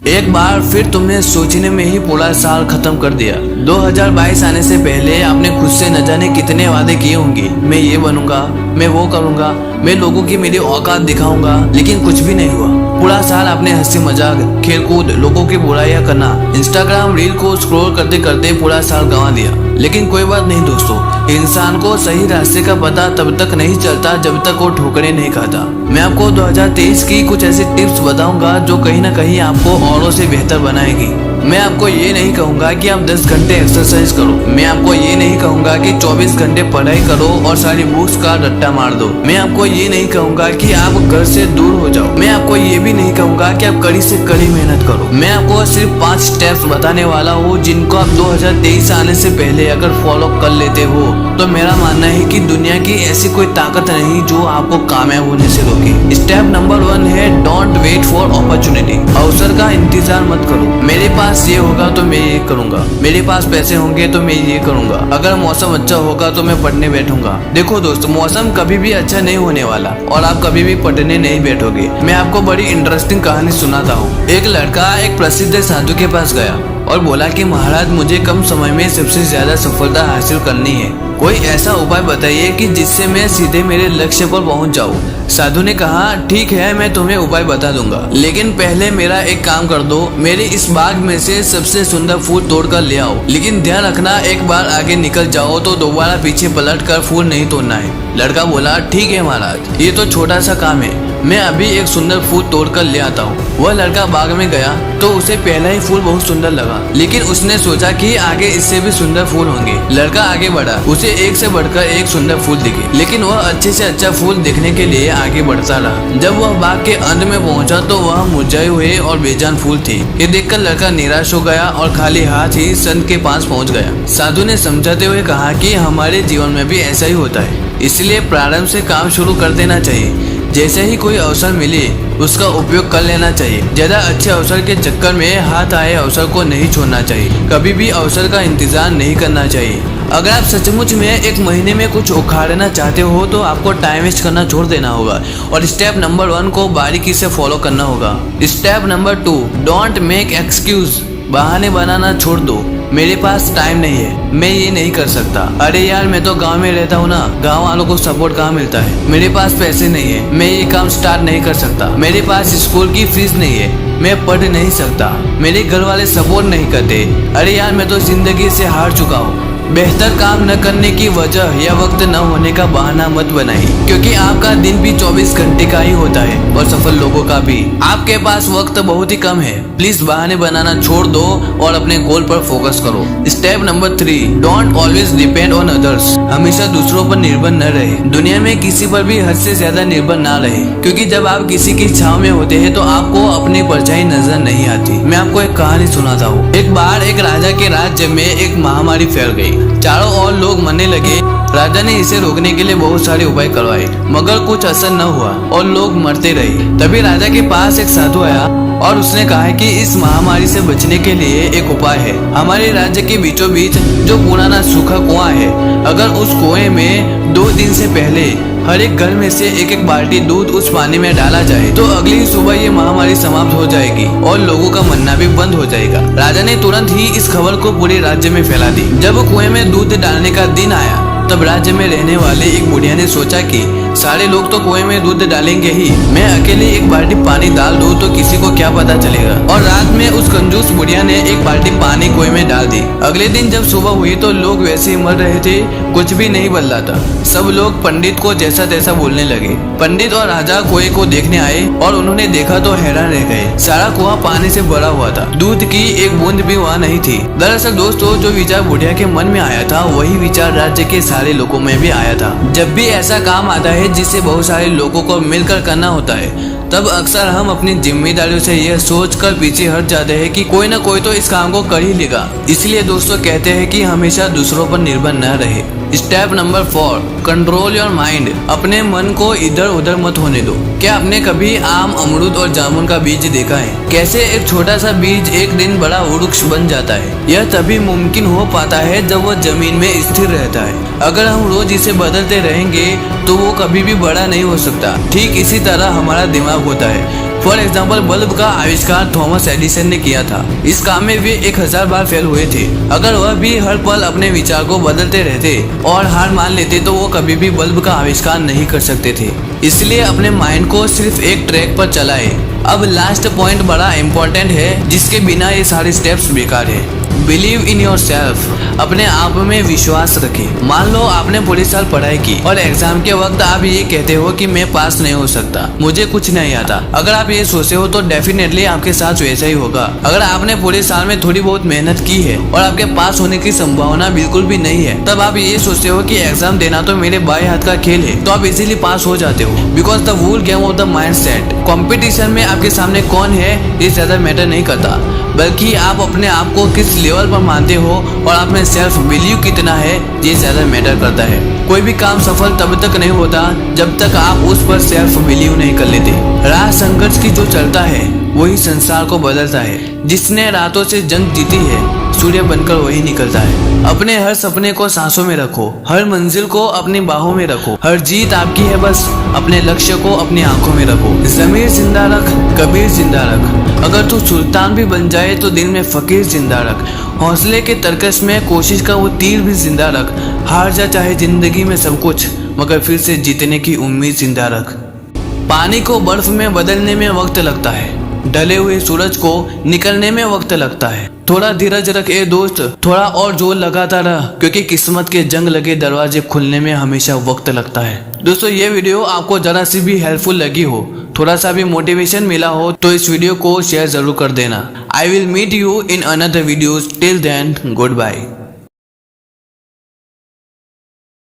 एक बार फिर तुमने सोचने में ही पूरा साल खत्म कर दिया। 2022 आने से पहले आपने खुद से न जाने कितने वादे किए होंगे। मैं ये बनूंगा, मैं वो करूंगा, मैं लोगों की मेरी औकात दिखाऊंगा, लेकिन कुछ भी नहीं हुआ। पूरा साल आपने हंसी मजाक, खेलकूद, लोगों की बुराइयां करना, इंस्टाग्राम रील को स्क्रॉल करते करते पूरा साल गंवा दिया। लेकिन कोई बात नहीं दोस्तों, इंसान को सही रास्ते का पता तब तक नहीं चलता जब तक वो ठोकरें नहीं खाता। मैं आपको 2023 की कुछ ऐसी टिप्स बताऊंगा जो कहीं ना कहीं आपको औरों से बेहतर बनाएगी। मैं आपको ये नहीं कहूंगा कि आप 10 घंटे एक्सरसाइज करो। मैं आपको ये नहीं कहूंगा कि 24 घंटे पढ़ाई करो और सारी बुक्स का रट्टा मार दो। मैं आपको ये नहीं कहूंगा कि आप घर से दूर हो जाओ। मैं आपको ये भी नहीं कहूंगा कि आप कड़ी से कड़ी मेहनत करो। मैं आपको सिर्फ 5 स्टेप्स बताने वाला हूँ जिनको आप 2023 आने से पहले अगर फॉलो कर लेते हो तो मेरा मानना है कि दुनिया की ऐसी कोई ताकत नहीं जो आपको कामयाब होने से रोके। स्टेप नंबर 1 है डोंट वेट फॉर अपॉर्चुनिटी। अवसर का इंतजार मत करो। मेरे पास ये होगा तो मैं ये करूंगा, मेरे पास पैसे होंगे तो मैं ये करूंगा, अगर मौसम अच्छा होगा तो मैं पढ़ने बैठूंगा। देखो दोस्त, मौसम कभी भी अच्छा नहीं होने वाला और आप कभी भी पढ़ने नहीं बैठोगे। मैं आपको बड़ी इंटरेस्टिंग कहानी सुनाता हूँ। एक लड़का एक प्रसिद्ध साधु के पास गया और बोला कि महाराज, मुझे कम समय में सबसे ज्यादा सफलता हासिल करनी है। कोई ऐसा उपाय बताइए कि जिससे मैं सीधे मेरे लक्ष्य पर पहुंच जाऊं। साधु ने कहा, ठीक है, मैं तुम्हें उपाय बता दूंगा, लेकिन पहले मेरा एक काम कर दो। मेरे इस बाग में से सबसे सुंदर फूल तोड़ कर ले आओ, लेकिन ध्यान रखना एक बार आगे निकल जाओ तो दोबारा पीछे पलट कर फूल नहीं तोड़ना है। लड़का बोला, ठीक है महाराज, ये तो छोटा सा काम है, मैं अभी एक सुंदर फूल तोड़ कर ले आता हूँ। वह लड़का बाग में गया तो उसे पहला ही फूल बहुत सुंदर लगा, लेकिन उसने सोचा कि आगे इससे भी सुंदर फूल होंगे। लड़का आगे बढ़ा, उसे एक से बढ़कर एक सुंदर फूल दिखे, लेकिन वह अच्छे से अच्छा फूल देखने के लिए आगे बढ़ता रहा। जब वह बाग के अंत में पहुंचा तो वह मुरझाए हुए और बेजान फूल थे। ये देखकर लड़का निराश हो गया और खाली हाथ ही संत के पास पहुंच गया। साधु ने समझाते हुए कहा कि हमारे जीवन में भी ऐसा ही होता है, इसलिए प्रारंभ से काम शुरू कर देना चाहिए। जैसे ही कोई अवसर मिले उसका उपयोग कर लेना चाहिए। ज्यादा अच्छे अवसर के चक्कर में हाथ आए अवसर को नहीं छोड़ना चाहिए। कभी भी अवसर का इंतजार नहीं करना चाहिए। अगर आप सचमुच में एक महीने में कुछ उखाड़ना चाहते हो तो आपको टाइम वेस्ट करना छोड़ देना होगा और स्टेप नंबर 1 को बारीकी से फॉलो करना होगा। Step number 2, don't make excuse. बहाने बनाना छोड़ दो। मेरे पास टाइम नहीं है, मैं ये नहीं कर सकता। अरे यार, मैं तो गांव में रहता हूँ ना, गांव वालों को सपोर्ट कहाँ मिलता है। मेरे पास पैसे नहीं है, मैं ये काम स्टार्ट नहीं कर सकता। मेरे पास स्कूल की फीस नहीं है, मैं पढ़ नहीं सकता। मेरे घर वाले सपोर्ट नहीं करते। अरे यार, मैं तो जिंदगी से हार चुका हूँ। बेहतर काम न करने की वजह या वक्त न होने का बहाना मत बनाइए, क्योंकि आपका दिन भी 24 घंटे का ही होता है और सफल लोगों का भी। आपके पास वक्त बहुत ही कम है। प्लीज बहाने बनाना छोड़ दो और अपने गोल पर फोकस करो। Step number 3, don't always depend on others. हमेशा दूसरों पर निर्भर न रहे। दुनिया में किसी पर भी हद से ज्यादा निर्भर ना रहे, क्योंकि जब आप किसी की छाव में होते हैं तो आपको अपनी परछाई नजर नहीं आती। मैं आपको एक कहानी सुनाता हूँ। एक बार एक राजा के राज्य में एक महामारी फैल गई। चारों ओर लोग मरने लगे। राजा ने इसे रोकने के लिए बहुत सारे उपाय करवाए, मगर कुछ असर न हुआ और लोग मरते रहे। तभी राजा के पास एक साधु आया और उसने कहा कि इस महामारी से बचने के लिए एक उपाय है। हमारे राज्य के बीचों बीच जो पुराना सूखा कुआं है, अगर उस कुएं में 2 दिन से पहले हर एक घर में से एक एक बाल्टी दूध उस पानी में डाला जाए तो अगली सुबह ये महामारी समाप्त हो जाएगी और लोगों का मरना भी बंद हो जाएगा। राजा ने तुरंत ही इस खबर को पूरे राज्य में फैला दी। जब कुएं में दूध डालने का दिन आया तब राज्य में रहने वाले एक बुढ़िया ने सोचा कि सारे लोग तो कुएं में दूध डालेंगे ही, मैं अकेले एक बाल्टी पानी डाल दूं तो किसी को क्या पता चलेगा। और रात में उस कंजूस बुढ़िया ने एक बाल्टी पानी कुएं में डाल दी। अगले दिन जब सुबह हुई तो लोग वैसे ही मर रहे थे, कुछ भी नहीं बदला था। सब लोग पंडित को जैसा तैसा बोलने लगे। पंडित और राजा कुएं को देखने आए और उन्होंने देखा तो हैरान रह गए। सारा कुआं पानी से भरा हुआ था, दूध की एक बूंद भी वहाँ नहीं थी। दरअसल दोस्तों, जो विचार बुढ़िया के मन में आया था वही विचार राज्य के सारे लोगों में भी आया था। जब भी ऐसा काम आता है जिसे बहुत सारे लोगों को मिलकर करना होता है, तब अक्सर हम अपनी जिम्मेदारियों से यह सोचकर पीछे हट जाते हैं कि कोई ना कोई तो इस काम को कर ही लेगा। इसलिए दोस्तों कहते हैं कि हमेशा दूसरों पर निर्भर न रहे। Step number 4, control your mind. अपने मन को इधर उधर मत होने दो। क्या आपने कभी आम, अमरूद और जामुन का बीज देखा है? कैसे एक छोटा सा बीज एक दिन बड़ा वृक्ष बन जाता है? यह तभी मुमकिन हो पाता है जब वह जमीन में स्थिर रहता है। अगर हम रोज इसे बदलते रहेंगे तो वो कभी भी बड़ा नहीं हो सकता। ठीक इसी तरह हमारा दिमाग होता है। फॉर एग्जाम्पल बल्ब का आविष्कार थॉमस एडिसन ने किया था। इस काम में वे 1000 बार फेल हुए थे। अगर वह भी हर पल अपने विचार को बदलते रहते और हार मान लेते तो वो कभी भी बल्ब का आविष्कार नहीं कर सकते थे। इसलिए अपने माइंड को सिर्फ एक ट्रैक पर चलाए। अब लास्ट पॉइंट बड़ा इम्पोर्टेंट है, जिसके बिना ये सारे स्टेप्स बेकार है। बिलीव इन योर सेल्फ, अपने आप में विश्वास रखें। मान लो आपने पूरे साल पढ़ाई की और एग्जाम के वक्त आप ये कहते हो कि मैं पास नहीं हो सकता, मुझे कुछ नहीं आता। अगर आप ये सोचते हो तो डेफिनेटली आपके साथ वैसा ही होगा। अगर आपने पूरे साल में थोड़ी बहुत मेहनत की है और आपके पास होने की संभावना बिल्कुल भी नहीं है, तब आप ये सोचते हो कि एग्जाम देना तो मेरे बाएं हाथ का खेल है, तो आप इजीली पास हो जाते हो। Because the wool game of the mind set. Competition में आपके सामने कौन है ये ज्यादा मैटर नहीं करता, बल्कि आप अपने आप को किस लेवल पर मानते हो और आप में सेल्फ बिलीव कितना है ये ज्यादा मैटर करता है। कोई भी काम सफल तब तक नहीं होता जब तक आप उस पर सेल्फ बिलीव नहीं कर लेते। राह संघर्ष की जो चलता है वही संसार को बदलता है। जिसने रातों से जंग जीती है सूर्य बनकर वही निकलता है। अपने हर सपने को सांसों में रखो, हर मंजिल को अपनी बाहों में रखो। हर जीत आपकी है, बस अपने लक्ष्य को अपनी आंखों में रखो। ज़मीर जिंदा रख, कबीर जिंदा रख। अगर तू सुल्तान भी बन जाए तो दिल में फकीर जिंदा रख। हौसले के तरकश में कोशिश का वो तीर भी जिंदा रख। हार जा चाहे जिंदगी में सब कुछ, मगर फिर से जीतने की उम्मीद जिंदा रख। पानी को बर्फ में बदलने में वक्त लगता है, ढले हुए सूरज को निकलने में वक्त लगता है। थोड़ा धीरज रख ए दोस्त, थोड़ा और जोर लगाता रह, क्योंकि किस्मत के जंग लगे दरवाजे खुलने में हमेशा वक्त लगता है। दोस्तों ये वीडियो आपको जरा सी भी हेल्पफुल लगी हो, थोड़ा सा भी मोटिवेशन मिला हो तो इस वीडियो को शेयर जरूर कर देना। I will meet you in another videos. Till then good bye.